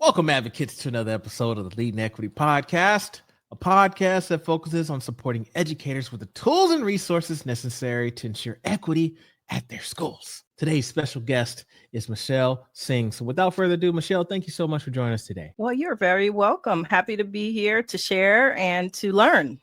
Welcome, advocates, to another episode of the Lead in Equity Podcast, a podcast that focuses on supporting educators with the tools and resources necessary to ensure equity at their schools. Today's special guest is Michelle Singh. So without further ado, Michelle, thank you so much for joining us today. Well, you're very welcome. Happy to be here to share and to learn.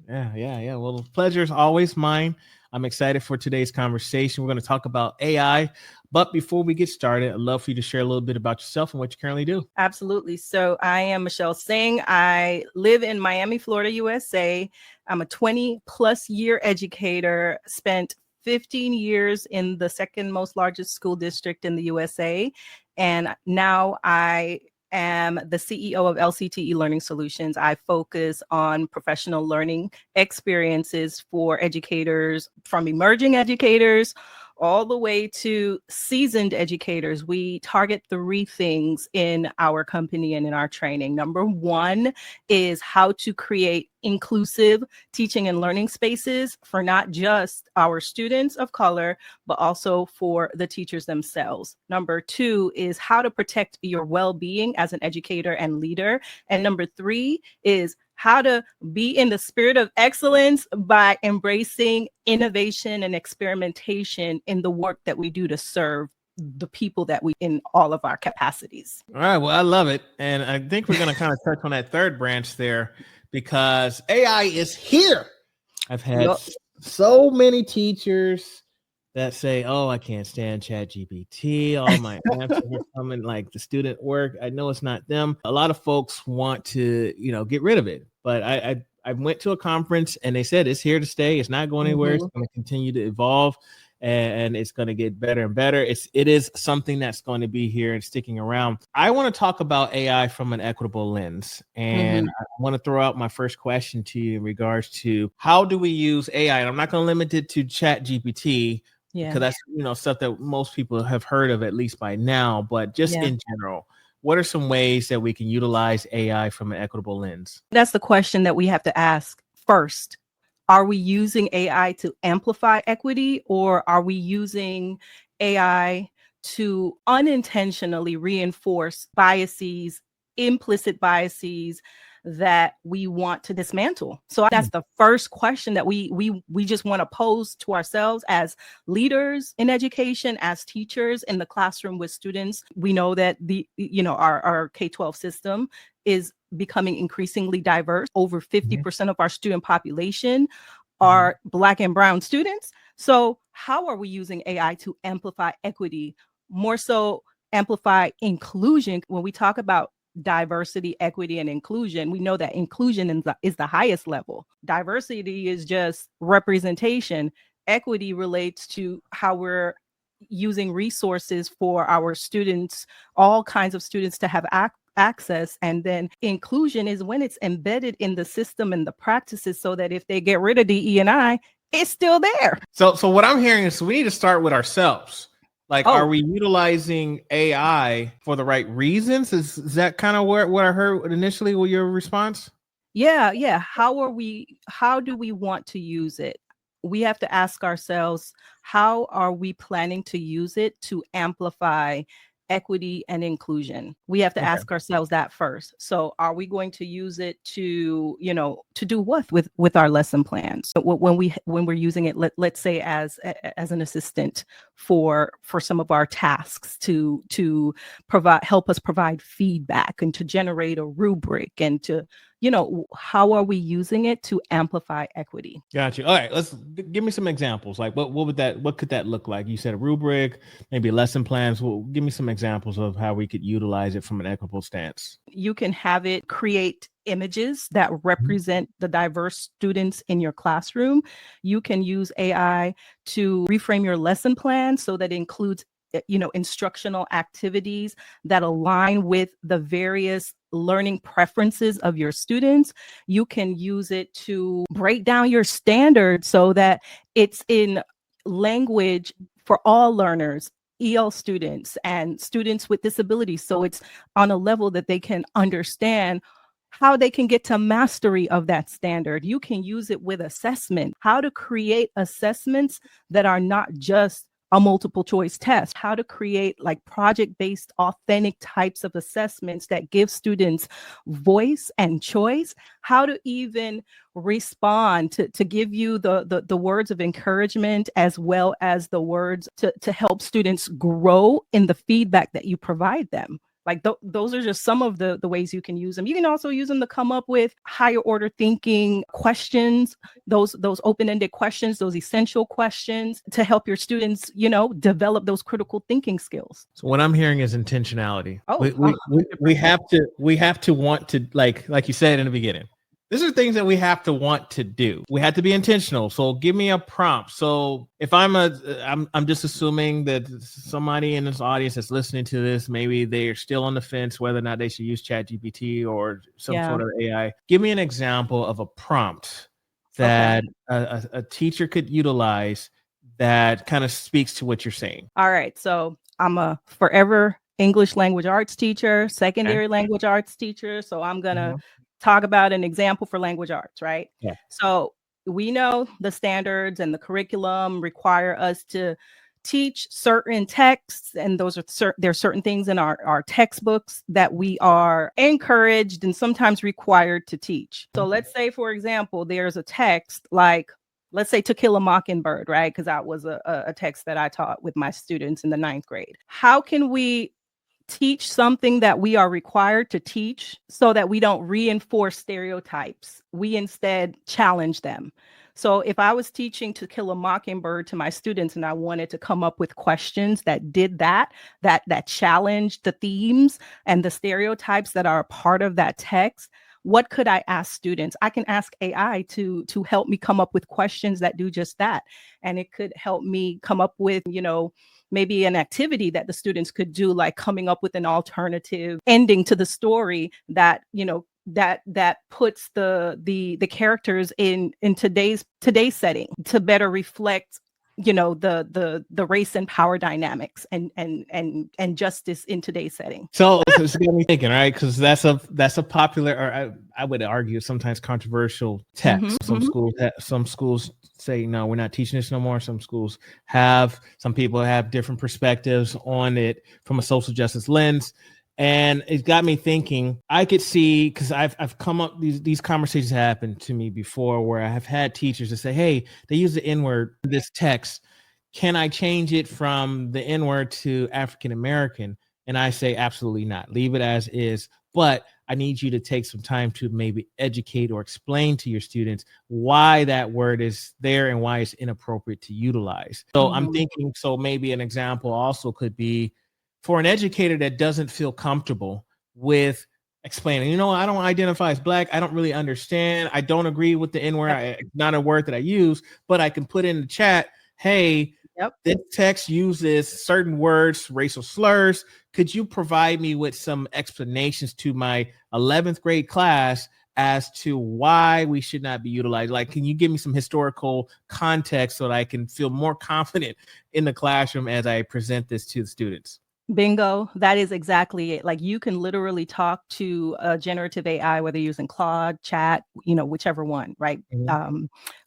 Yeah. Well, the pleasure is always mine. I'm excited for today's conversation. We're going to talk about AI. But before we get started, I'd love for you to share a little bit about yourself and what you currently do. Absolutely. So I am Michelle Singh. I live in Miami, Florida, USA. I'm a 20 plus year educator, spent 15 years in the second most largest school district in the USA. And now I am the CEO of LCTEL Learning Solutions. I focus on professional learning experiences for educators, from emerging educators all the way to seasoned educators. We target 3 things in our company and in our training. Number 1 is how to create inclusive teaching and learning spaces for not just our students of color, but also for the teachers themselves. Number 2 is how to protect your well-being as an educator and leader. And number 3 is how to be in the spirit of excellence by embracing innovation and experimentation in the work that we do to serve the people that we in all of our capacities. All right. Well, I love it. And I think we're going to kind of touch on that third branch there because AI is here. I've had so many teachers that say, oh, I can't stand ChatGPT. All my answers are coming like the student work. I know it's not them. A lot of folks want to, get rid of it. But I went to a conference and they said it's here to stay. It's not going anywhere. It's going to continue to evolve and it's going to get better and better. It is something that's going to be here and sticking around. I want to talk about AI from an equitable lens. And I want to throw out my first question to you in regards to how do we use AI? And I'm not going to limit it to ChatGPT because that's stuff that most people have heard of at least by now. But just in general, what are some ways that we can utilize AI from an equitable lens? That's the question that we have to ask first. Are we using AI to amplify equity, or are we using AI to unintentionally reinforce biases, implicit biases that we want to dismantle? So that's the first question that we just want to pose to ourselves as leaders in education, as teachers in the classroom with students. We know that our K-12 system is becoming increasingly diverse. Over 50% of our student population are Black and Brown students. So how are we using AI to amplify equity, more so amplify inclusion? When we talk about diversity, equity, and inclusion, we know that inclusion is the highest level. Diversity is just representation. Equity relates to how we're using resources for our students, all kinds of students to have access. And then inclusion is when it's embedded in the system and the practices so that if they get rid of DE&I, it's still there. So what I'm hearing is we need to start with ourselves. Are we utilizing AI for the right reasons? Is that kind of what I heard initially with your response? Yeah. How do we want to use it? We have to ask ourselves, how are we planning to use it to amplify equity and inclusion? We have to ask ourselves that first. So are we going to use it to do what with our lesson plans? So when we're using it, let's say as an assistant for some of our tasks to help us provide feedback and to generate a rubric and to how are we using it to amplify equity? Gotcha. All right, let's give me some examples. Like what could that look like? You said a rubric, maybe lesson plans. Well, give me some examples of how we could utilize it from an equitable stance. You can have it create images that represent the diverse students in your classroom. You can use AI to reframe your lesson plan so that it includes instructional activities that align with the various learning preferences of your students. You can use it to break down your standards so that it's in language for all learners, EL students and students with disabilities. So it's on a level that they can understand how they can get to mastery of that standard. You can use it with assessment, how to create assessments that are not just a multiple choice test, how to create like project-based authentic types of assessments that give students voice and choice, how to even respond to give you the words of encouragement as well as the words to help students grow in the feedback that you provide them. Like those are just some of the ways you can use them. You can also use them to come up with higher order thinking questions, those open-ended questions, those essential questions to help your students, develop those critical thinking skills. So what I'm hearing is intentionality. Oh, we have to want to, like you said in the beginning. These are things that we have to want to do. We have to be intentional. So give me a prompt. So if I'm just assuming that somebody in this audience that's listening to this, maybe they're still on the fence whether or not they should use ChatGPT or some sort of AI. Give me an example of a prompt that a teacher could utilize that kind of speaks to what you're saying. All right. So I'm a forever English language arts teacher, secondary language arts teacher. So I'm going to talk about an example for language arts, right? Yeah. So we know the standards and the curriculum require us to teach certain texts, and those are there are certain things in our textbooks that we are encouraged and sometimes required to teach. So let's say, for example, there's a text like, let's say To Kill a Mockingbird, right? Because that was a text that I taught with my students in the 9th grade. How can we teach something that we are required to teach so that we don't reinforce stereotypes? We instead challenge them. So if I was teaching To Kill a Mockingbird to my students and I wanted to come up with questions that did that challenged the themes and the stereotypes that are a part of that text, what could I ask students? I can ask AI to help me come up with questions that do just that. And it could help me come up with, maybe an activity that the students could do, like coming up with an alternative ending to the story that, that puts the characters in today's setting to better reflect the race and power dynamics and justice in today's setting. So it's got me thinking, right? Because that's a popular, or I would argue sometimes controversial text. Some schools say no, we're not teaching this no more. Some people have different perspectives on it from a social justice lens. And it got me thinking. I could see, because I've come up, these conversations happened to me before where I have had teachers that say, hey, they use the N-word in this text. Can I change it from the N-word to African American? And I say, absolutely not. Leave it as is. But I need you to take some time to maybe educate or explain to your students why that word is there and why it's inappropriate to utilize. So I'm thinking, so maybe an example also could be for an educator that doesn't feel comfortable with explaining, I don't identify as Black. I don't really understand. I don't agree with the N-word. It's not a word that I use, but I can put in the chat, hey, this text uses certain words, racial slurs. Could you provide me with some explanations to my 11th grade class as to why we should not be utilized? Like, can you give me some historical context so that I can feel more confident in the classroom as I present this to the students? Bingo. That is exactly it. Like, you can literally talk to a generative AI, whether you're using Claude, Chat, whichever one, right?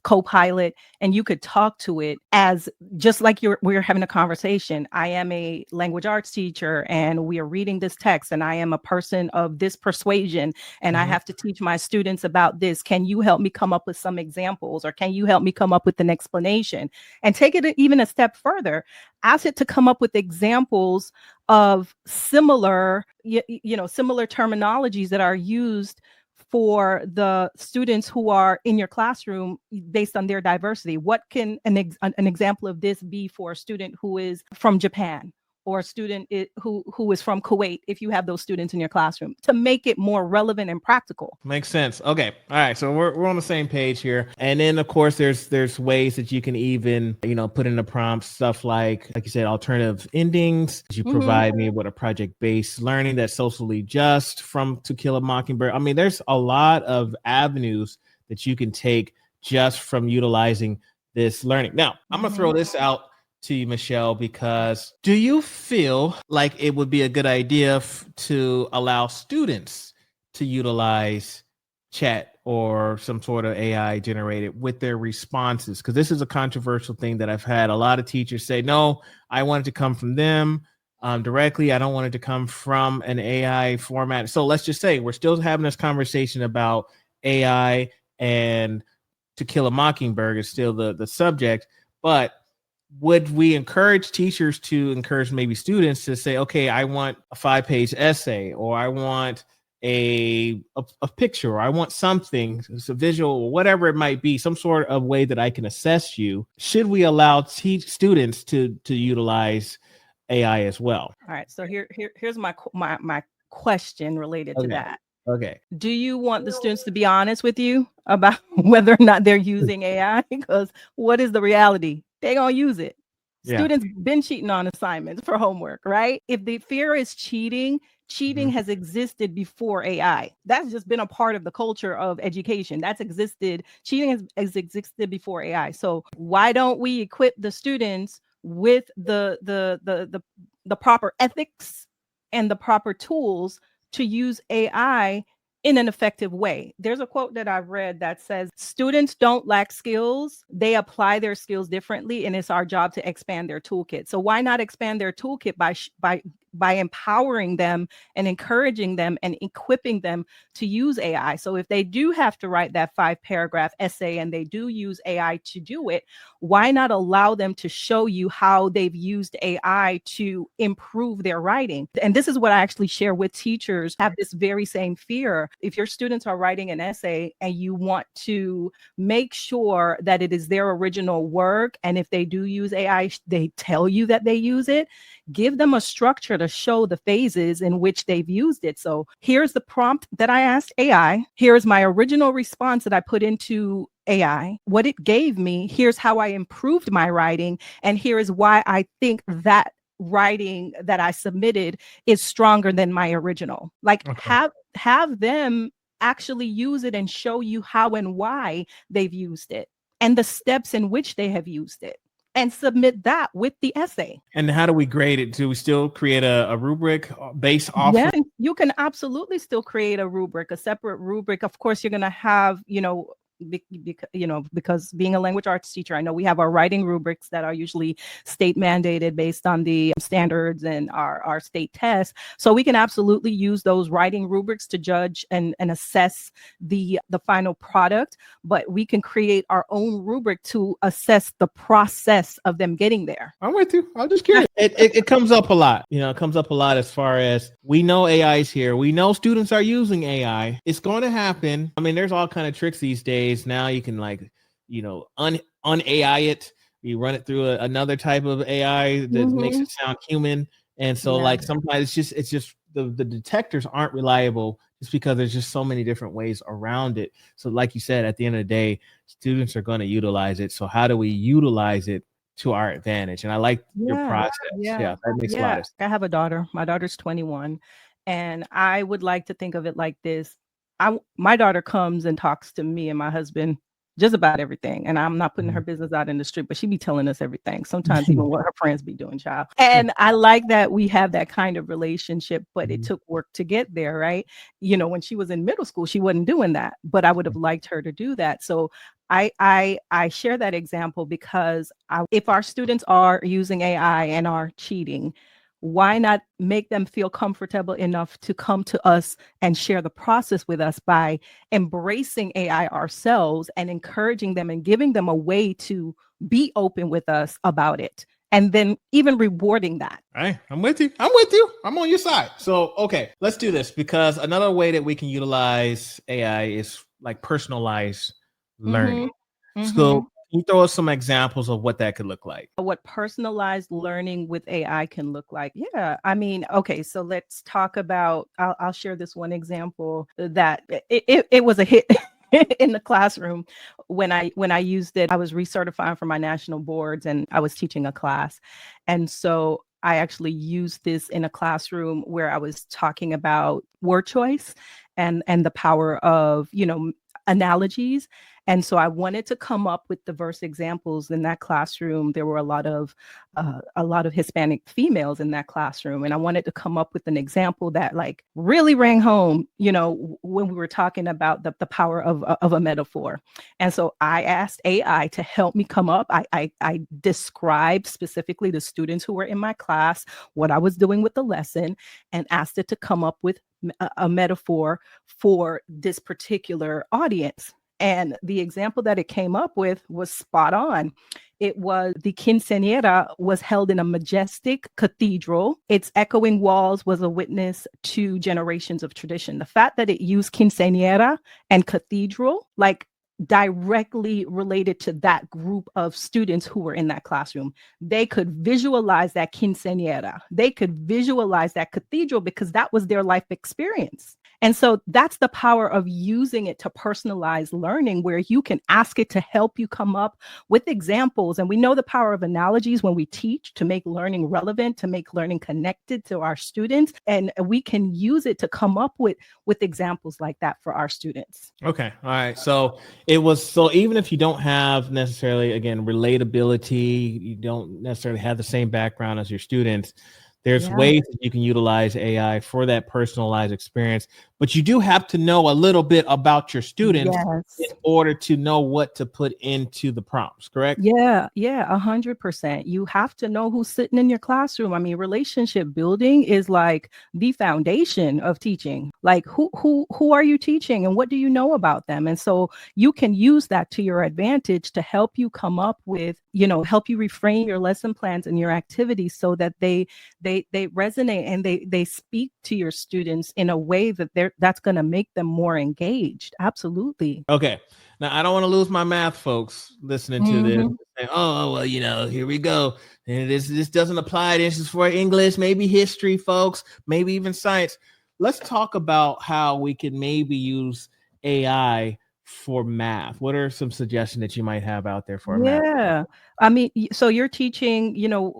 Copilot, and you could talk to it as just like we're having a conversation. I am a language arts teacher and we are reading this text and I am a person of this persuasion and I have to teach my students about this. Can you help me come up with some examples, or can you help me come up with an explanation? And take it even a step further. Ask it to come up with examples of similar terminologies that are used for the students who are in your classroom based on their diversity. What can an example of this be for a student who is from Japan, or a student who is from Kuwait, if you have those students in your classroom, to make it more relevant and practical? Makes sense. Okay. All right. So we're on the same page here. And then of course there's ways that you can even, put in the prompts, stuff like you said, alternative endings. You provide me with a project-based learning that's socially just from To Kill a Mockingbird. I mean, there's a lot of avenues that you can take just from utilizing this learning. Now, I'm going to throw this out to you, Michelle, because do you feel like it would be a good idea to allow students to utilize chat or some sort of AI generated with their responses? Because this is a controversial thing that I've had a lot of teachers say, no, I want it to come from them directly. I don't want it to come from an AI format. So let's just say we're still having this conversation about AI, and To Kill a Mockingbird is still the subject, but would we encourage teachers to encourage maybe students to say, okay, I want a 5-page essay, or I want a picture, or I want something, it's a visual, or whatever it might be, some sort of way that I can assess you? Should we allow students to utilize AI as well? All right. So here's my question related to that. Okay. Do you want the students to be honest with you about whether or not they're using AI? Because what is the reality? They're going to use it. Yeah. Students been cheating on assignments for homework, right? If the fear is cheating has existed before AI. That's just been a part of the culture of education. That's existed. Cheating has existed before AI. So why don't we equip the students with the proper ethics and the proper tools to use AI in an effective way? There's a quote that I've read that says, students don't lack skills, they apply their skills differently, and it's our job to expand their toolkit. So why not expand their toolkit by empowering them and encouraging them and equipping them to use AI? So if they do have to write that 5-paragraph essay and they do use AI to do it, why not allow them to show you how they've used AI to improve their writing? And this is what I actually share with teachers, have this very same fear. If your students are writing an essay and you want to make sure that it is their original work, and if they do use AI, they tell you that they use it, give them a structure to show the phases in which they've used it. So here's the prompt that I asked AI. Here's my original response that I put into AI, what it gave me. Here's how I improved my writing. And here is why I think that writing that I submitted is stronger than my original. Like, okay, have them actually use it and show you how and why they've used it and the steps in which they have used it, and submit that with the essay. And how do we grade it? Do we still create a rubric based off? Yeah, you can absolutely still create a rubric, a separate rubric. Of course, you're going to have, because being a language arts teacher, I know we have our writing rubrics that are usually state mandated based on the standards and our state tests. So we can absolutely use those writing rubrics to judge and assess the final product, but we can create our own rubric to assess the process of them getting there. I'm with you. I'm just curious. It comes up a lot. It comes up a lot as far as, we know AI is here. We know students are using AI. It's going to happen. I mean, there's all kind of tricks these days. Now you can un-AI it. You run it through another type of AI that makes it sound human. And so sometimes it's just the detectors aren't reliable just because there's just so many different ways around it. So like you said, at the end of the day, students are going to utilize it. So how do we utilize it to our advantage? And I like your process. Yeah, that makes a lot of sense. I have a daughter. My daughter's 21. And I would like to think of it like this. My daughter comes and talks to me and my husband just about everything. And I'm not putting her business out in the street, but she be telling us everything. Sometimes even what her friends be doing, child. And I like that we have that kind of relationship, but it took work to get there, right? When she was in middle school, she wasn't doing that, but I would have liked her to do that. So I share that example because if our students are using AI and are cheating, why not make them feel comfortable enough to come to us and share the process with us by embracing AI ourselves and encouraging them and giving them a way to be open with us about it, and then even rewarding that. All right, I'm with you. I'm on your side. So, okay, let's do this, because another way that we can utilize AI is like personalized learning. So can you throw us some examples of what that could look like? What personalized learning with AI can look like? Yeah, I mean, okay, so let's talk about, I'll share this one example that it was a hit in the classroom when I used it. I was recertifying for my national boards and I was teaching a class. And so I actually used this in a classroom where I was talking about word choice and the power of, analogies. And so I wanted to come up with diverse examples in that classroom. There were a lot of Hispanic females in that classroom, and I wanted to come up with an example that like really rang home, when we were talking about the power of a metaphor. And so I asked AI to help me come up. I described specifically the students who were in my class, what I was doing with the lesson, and asked it to come up with a metaphor for this particular audience. And the example that it came up with was spot on. It was the quinceañera was held in a majestic cathedral. Its echoing walls was a witness to generations of tradition. The fact that it used quinceañera and cathedral, like directly related to that group of students who were in that classroom. They could visualize that quinceañera. They could visualize that cathedral because that was their life experience. And so that's the power of using it to personalize learning, where you can ask it to help you come up with examples. And we know the power of analogies when we teach to make learning relevant, to make learning connected to our students. And we can use it to come up with examples like that for our students. Okay. All right. So even if you don't have necessarily, again, relatability, you don't necessarily have the same background as your students, there's ways that you can utilize AI for that personalized experience, but you do have to know a little bit about your students in order to know what to put into the prompts, correct? Yeah, 100%. You have to know who's sitting in your classroom. I mean, relationship building is like the foundation of teaching. Like who are you teaching and what do you know about them? And so you can use that to your advantage to help you come up with, help you reframe your lesson plans and your activities so that they resonate and they speak to your students in a way that's going to make them more engaged. Absolutely. Okay. Now, I don't want to lose my math folks listening to this. Saying, oh, well, here we go. And this doesn't apply. This is for English, maybe history, folks, maybe even science. Let's talk about how we can maybe use AI for math. What are some suggestions that you might have out there for math? Yeah. I mean, so you're teaching,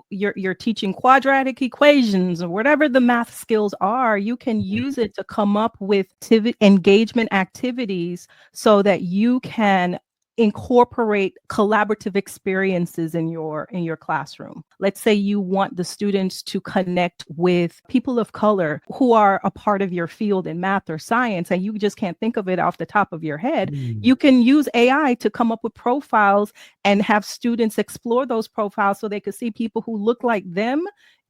you're teaching quadratic equations or whatever the math skills are. You can use it to come up with engagement activities so that you can incorporate collaborative experiences in your classroom. Let's say you want the students to connect with people of color who are a part of your field in math or science, and you just can't think of it off the top of your head. You can use AI to come up with profiles and have students explore those profiles so they could see people who look like them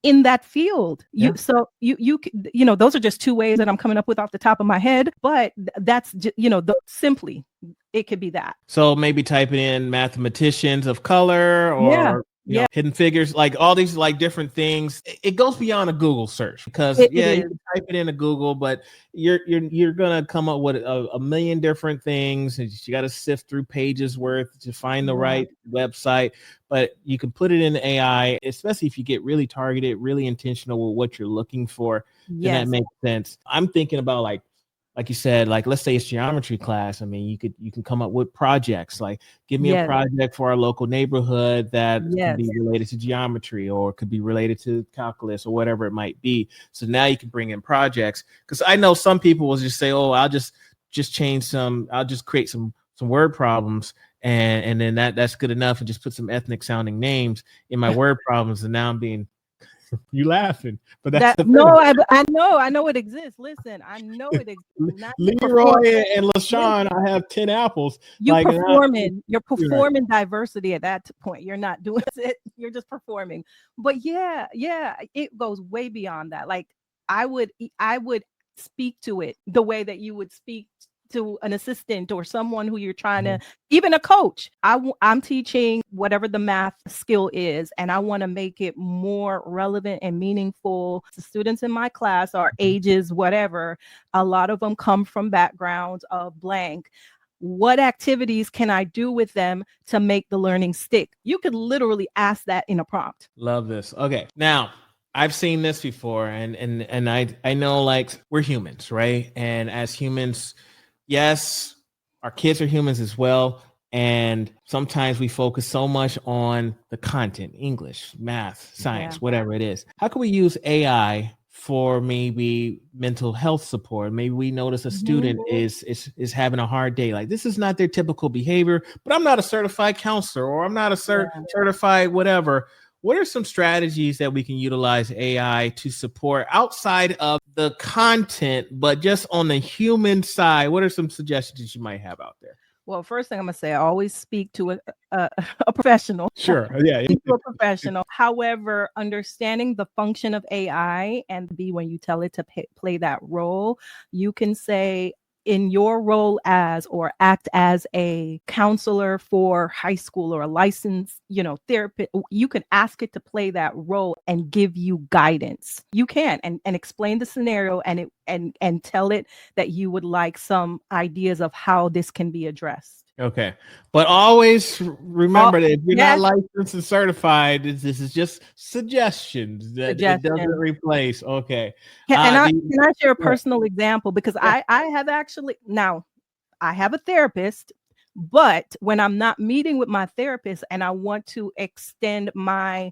in that field. So those are just two ways that I'm coming up with off the top of my head, but that's simply it could be that. So maybe typing in mathematicians of color or hidden figures, like all these like different things. It goes beyond a Google search because you can type it into Google, but you're gonna come up with a million different things, and you got to sift through pages worth to find the right website. But you can put it in AI, especially if you get really targeted, really intentional with what you're looking for. Then that makes sense. I'm thinking about like you said, like let's say it's geometry class. I mean, you can come up with projects. Like, give me a project for our local neighborhood that can be related to geometry or could be related to calculus or whatever it might be. So now you can bring in projects, because I know some people will just say, "Oh, I'll just change some. I'll just create some word problems, and then that's good enough, and just put some ethnic sounding names in my word problems." And now I'm being you laughing, but that's I know it exists. Listen, I know it exists. Leroy and LaShawn, I have 10 apples. You're performing diversity at that point. You're not doing it. You're just performing. But it goes way beyond that. Like I would speak to it the way that you would speak to an assistant or someone who you're trying to, even a coach. I'm teaching whatever the math skill is, and I want to make it more relevant and meaningful to students in my class, or ages, whatever. A lot of them come from backgrounds of blank. What activities can I do with them to make the learning stick? You could literally ask that in a prompt. Love this. Okay. Now, I've seen this before, and I know, like, we're humans, right? And as humans, yes, our kids are humans as well. And sometimes we focus so much on the content, English, math, science, whatever it is. How can we use AI for maybe mental health support. Maybe we notice a student is having a hard day. Like, this is not their typical behavior, but I'm not a certified counselor, or I'm not a certified whatever. What are some strategies that we can utilize AI to support outside of the content, but just on the human side? What are some suggestions you might have out there? Well, first thing I'm gonna say, I always speak to a professional. Sure. Yeah. Speak to a professional. However, understanding the function of AI and when you tell it to play that role, you can say, in your role as or act as a counselor for high school or a licensed, therapist, you can ask it to play that role and give you guidance. You can and explain the scenario and tell it that you would like some ideas of how this can be addressed. Okay. But always remember that if you're not licensed and certified, this is just suggestions that it doesn't replace. Okay. Can I share a personal example? Because I have actually, now I have a therapist, but when I'm not meeting with my therapist and I want to extend my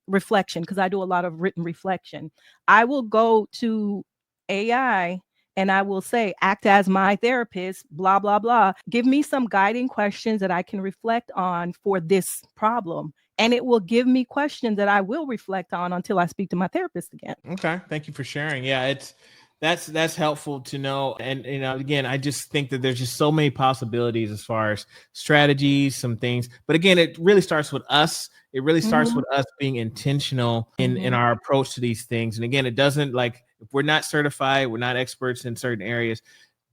reflection, because I do a lot of written reflection, I will go to AI and I will say, act as my therapist, blah, blah, blah. Give me some guiding questions that I can reflect on for this problem. And it will give me questions that I will reflect on until I speak to my therapist again. Okay. Thank you for sharing. Yeah, that's helpful to know. And again, I just think that there's just so many possibilities as far as strategies, some things. But again, it really starts with us. It really starts with us being intentional in our approach to these things. And again, it doesn't, like, if we're not certified, we're not experts in certain areas,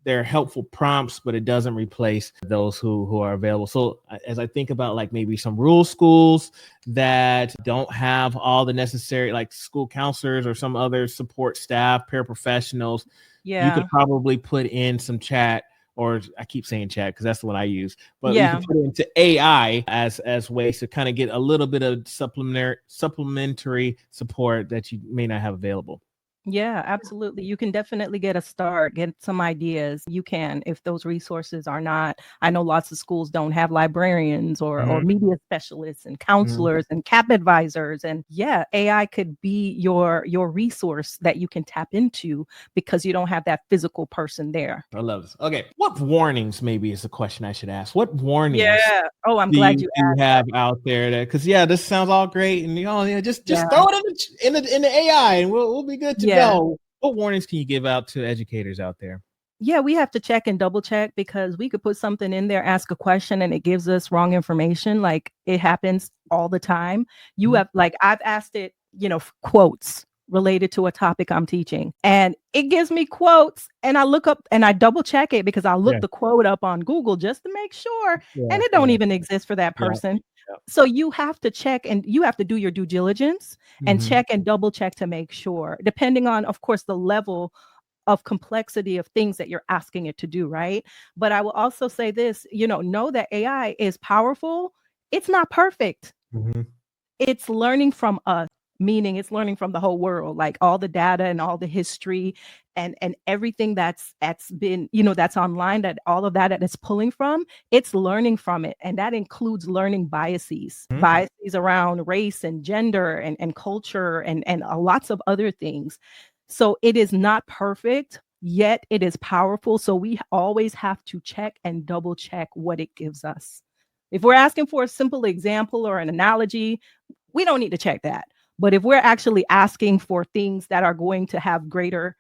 they're helpful prompts, but it doesn't replace those who are available. So as I think about, like, maybe some rural schools that don't have all the necessary, like, school counselors or some other support staff, paraprofessionals, you could probably put in some chat, or I keep saying chat because that's the one I use, but you can put it into AI as ways to kind of get a little bit of supplementary support that you may not have available. Yeah, absolutely. You can definitely get a start, get some ideas. You can, if those resources are not, I know lots of schools don't have librarians or media specialists and counselors and CAP advisors. And yeah, AI could be your resource that you can tap into because you don't have that physical person there. I love this. Okay. What warnings, maybe, is the question I should ask? What warnings Oh, I'm glad you have out there? That, because this sounds all great, and just throw it in the AI and we'll be good to go. What warnings can you give out to educators out there? Yeah, we have to check and double check, because we could put something in there, ask a question, and it gives us wrong information. Like, it happens all the time. You have, like, I've asked it, quotes related to a topic I'm teaching, and it gives me quotes, and I look up and I double check it, because I look the quote up on Google just to make sure, and it don't even exist for that person. So you have to check, and you have to do your due diligence and check and double check to make sure, depending on, of course, the level of complexity of things that you're asking it to do, right? But I will also say this, know that AI is powerful. It's not perfect. It's learning from us, meaning it's learning from the whole world, like all the data and all the history and everything that's been, that's online, that all of that it's pulling from, it's learning from it. And that includes learning biases around race and gender and culture and lots of other things. So it is not perfect, yet it is powerful. So we always have to check and double check what it gives us. If we're asking for a simple example or an analogy, we don't need to check that. But if we're actually asking for things that are going to have greater,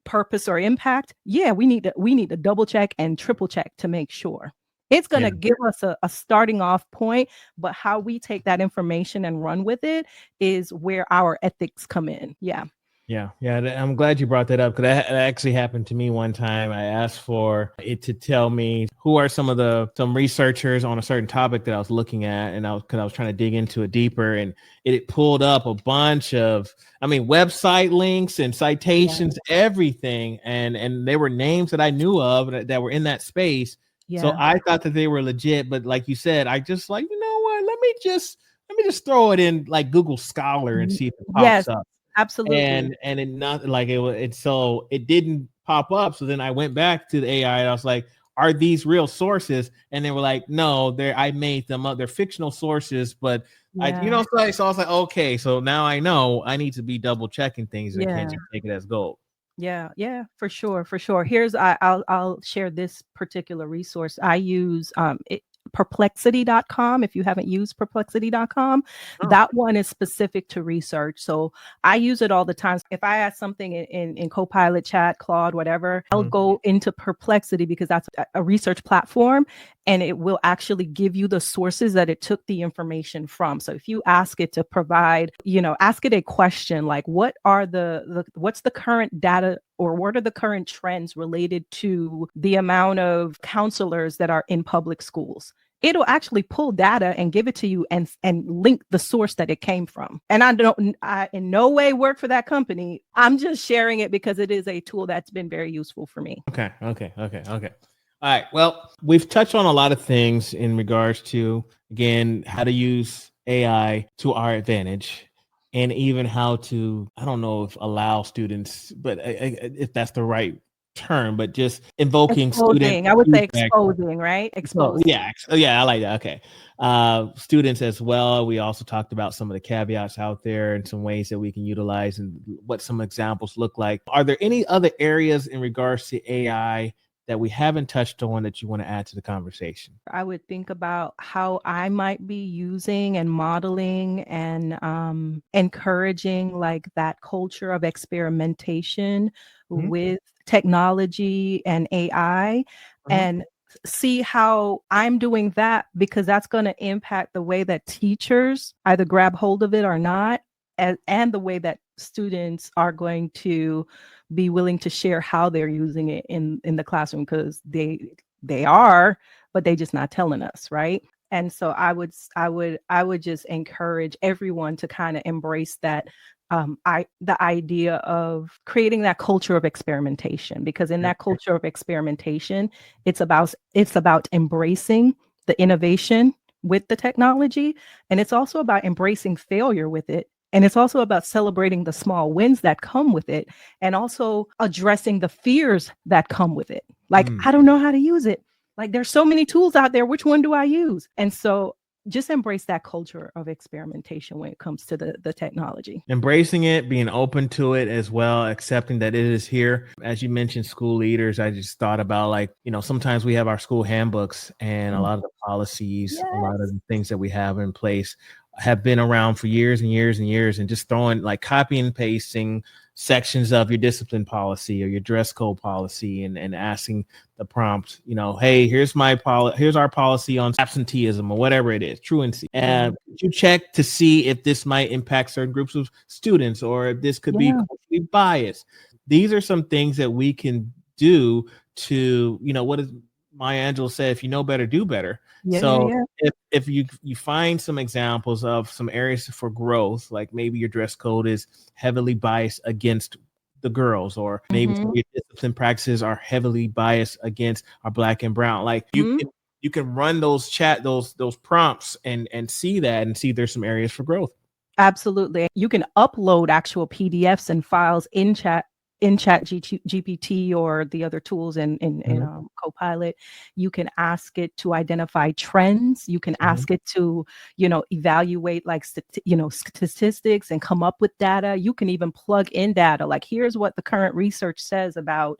purpose or impact, we need to double check and triple check to make sure. It's going to give us a starting off point, but how we take that information and run with it is where our ethics come in. Yeah. I'm glad you brought that up, because that actually happened to me one time. I asked for it to tell me who are some researchers on a certain topic that I was looking at, and I was trying to dig into it deeper, and it pulled up a bunch of, website links and citations, everything, and they were names that I knew of that were in that space. So I thought that they were legit, but like you said, I just like, you know what? Let me just throw it in like Google Scholar and see if it pops up. Absolutely. And it not like it was, so it didn't pop up. So then I went back to the AI and I was like, are these real sources? And they were like, no, I made them up. They're fictional sources, but Yeah. so I was like, okay, so now I know I need to be double checking things and can't Yeah. just take it as gold. Yeah, for sure, for sure. I'll share this particular resource. I use perplexity.com. If you haven't used perplexity.com, Oh. that one is specific to research. So I use it all the time. If I ask something in Copilot, Chat, Claude, whatever, I'll go into Perplexity because that's a research platform, and it will actually give you the sources that it took the information from. So if you ask it to provide, ask it a question like, what's the current data, or what are the current trends related to the amount of counselors that are in public schools? It'll actually pull data and give it to you and link the source that it came from. And I in no way work for that company. I'm just sharing it because it is a tool that's been very useful for me. Okay. All right. Well, we've touched on a lot of things in regards to, again, how to use AI to our advantage, and even how to, I don't know if allow students, but if that's the right term, but just invoking student Exposing. I would say feedback. exposing, right? So Exposing. yeah, I like that. Okay. Students as well. We also talked about some of the caveats out there and some ways that we can utilize and what some examples look like. Are there any other areas in regards to AI that we haven't touched on that you want to add to the conversation? I would think about how I might be using and modeling and encouraging like that culture of experimentation with technology and AI, and see how I'm doing that, because that's going to impact the way that teachers either grab hold of it or not, and the way that students are going to be willing to share how they're using it in the classroom, because they are, but they just not telling us, right? And so I would just encourage everyone to kind of embrace that, the idea of creating that culture of experimentation, because in that culture of experimentation, it's about embracing the innovation with the technology, and it's also about embracing failure with it, and it's also about celebrating the small wins that come with it, and also addressing the fears that come with it. Like, I don't know how to use it. Like, there's so many tools out there. Which one do I use? And so just embrace that culture of experimentation when it comes to the technology. Embracing it, being open to it as well, accepting that it is here. As you mentioned, school leaders, I just thought about, like, sometimes we have our school handbooks, and a lot of the policies, a lot of the things that we have in place have been around for years and years and years, and just throwing, like, copy and pasting sections of your discipline policy or your dress code policy, and asking the prompt, hey, here's our policy on absenteeism or whatever it is, truancy. And you check to see if this might impact certain groups of students, or if this could be culturally biased. These are some things that we can do to, what does Maya Angelou say? If you know better, do better. So if you find some examples of some areas for growth, like maybe your dress code is heavily biased against the girls, or maybe some of your discipline practices are heavily biased against our Black and brown, like you can run those prompts and see that, and see there's some areas for growth. Absolutely. You can upload actual PDFs and files in GPT or the other tools in Copilot. You can ask it to identify trends. You can ask it to, evaluate like statistics and come up with data. You can even plug in data. Like, here's what the current research says about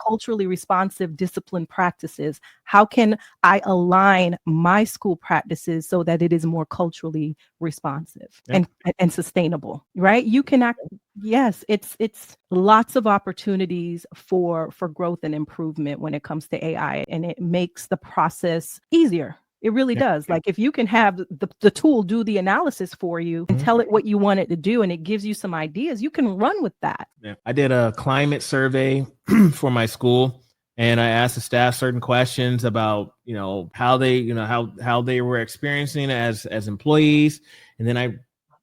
culturally responsive discipline practices. How can I align my school practices so that it is more culturally responsive and sustainable, right? You can yes, it's lots of opportunities for growth and improvement when it comes to AI, and it makes the process easier. It really does. Like, if you can have the tool do the analysis for you and tell it what you want it to do, and it gives you some ideas, you can run with that. I did a climate survey for my school, and I asked the staff certain questions about, how they, how they were experiencing as employees. And then I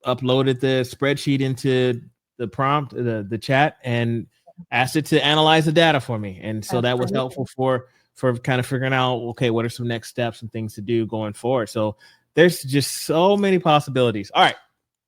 uploaded the spreadsheet into the prompt, the chat, and asked it to analyze the data for me. And so that was helpful for kind of figuring out, okay, what are some next steps and things to do going forward. So there's just so many possibilities. All right.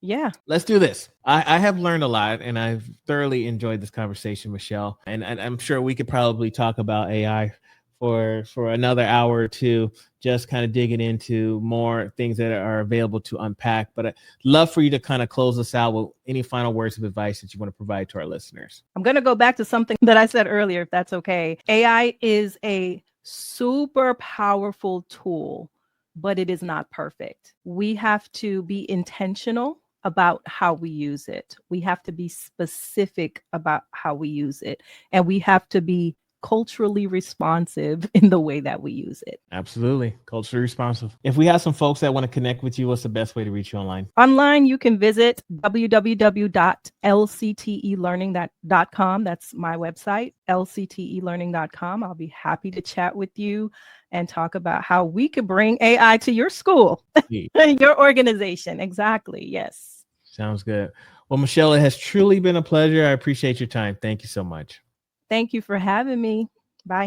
Yeah. Let's do this. I have learned a lot, and I've thoroughly enjoyed this conversation, Michelle. And I'm sure we could probably talk about AI for another hour or two, just kind of digging into more things that are available to unpack. But I'd love for you to kind of close us out with any final words of advice that you want to provide to our listeners. I'm going to go back to something that I said earlier, if that's okay. AI is a super powerful tool, but it is not perfect. We have to be intentional about how we use it. We have to be specific about how we use it. And we have to be culturally responsive in the way that we use it. Absolutely. Culturally responsive. If we have some folks that want to connect with you, what's the best way to reach you online? Online, you can visit www.lctelearning.com. That's my website, lctelearning.com. I'll be happy to chat with you and talk about how we could bring AI to your school, your organization. Exactly. Yes. Sounds good. Well, Michelle, it has truly been a pleasure. I appreciate your time. Thank you so much. Thank you for having me. Bye.